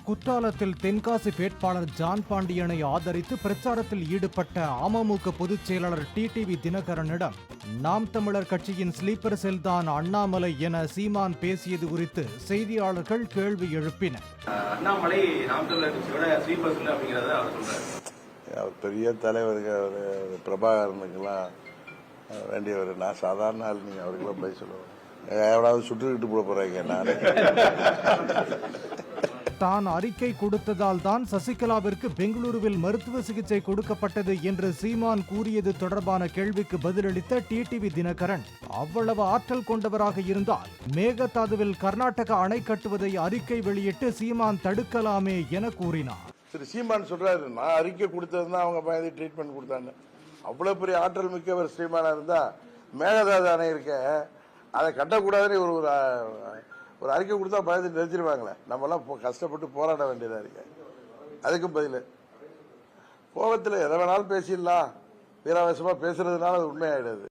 குற்றாலத்தில் தென்காசி வேட்பாளர் ஜான் பாண்டியனை ஆதரித்து பிரச்சாரத்தில் ஈடுபட்ட அமமுக பொதுச் செயலாளர் டிடிவி தினகரனிடம் நாம் தமிழர் கட்சியின் ஸ்லீப்பர் செல்தான் அண்ணாமலை என சீமான் பேசியது குறித்து செய்தியாளர்கள் கேள்வி எழுப்பினர். அண்ணாமலை நாம் தமிழர் கட்சியோட ஸ்லீப்பர் செல் அப்படிங்கறத அவர் சொல்றாரு. அவர் பெரிய தலைவருக்கு, அவர் பிரபாகரனுக்கெல்லாம் வேண்டியவர். நான் சாதாரண ஆள், நீங்க அவருக்கெல்லாம் போய் சொல்லுவேன். எவ்வளவு சுட்டுக்கிட்டு போட போறாங்க. நானே தான் அறிக்கை கொடுத்ததால் தான் சசிகலாவிற்கு பெங்களூருவில் மருத்துவ சிகிச்சை கொடுக்கப்பட்டது என்று சீமான் கூறியது தொடர்பான கேள்விக்கு பதிலளித்த டிடிவி தினகரன், அவ்வளவு ஆற்றல் கொண்டவராக இருந்தால் மேகதாதுவில் கர்நாடக அணை கட்டுவதை அறிக்கை வெளியிட்டு சீமான் தடுக்கலாமே என கூறினார். திரு சீமான் சொல்றாரு, நான் அறிக்கை கொடுத்ததுதான் அவங்க பயந்து ட்ரீட்மெண்ட் கொடுத்தாங்க. அவ்வளவு பெரிய ஆற்றல் மிக்கவர் சீமானா இருந்தா மேகதாது அணை இருக்க அதை கட்டக்கூடாதுன்னு ஒரு அறிக்கை கொடுத்தா பயந்து நிறுத்திடுவாங்களே. நம்ம எல்லாம் கஷ்டப்பட்டு போராட வேண்டியதா இருக்கு. அதுக்கும் பதில் கோபத்தில் எதை வேணாலும் பேசிடலாம், வீராவேசமா பேசுறதுனால அது உண்மையாயிடுது.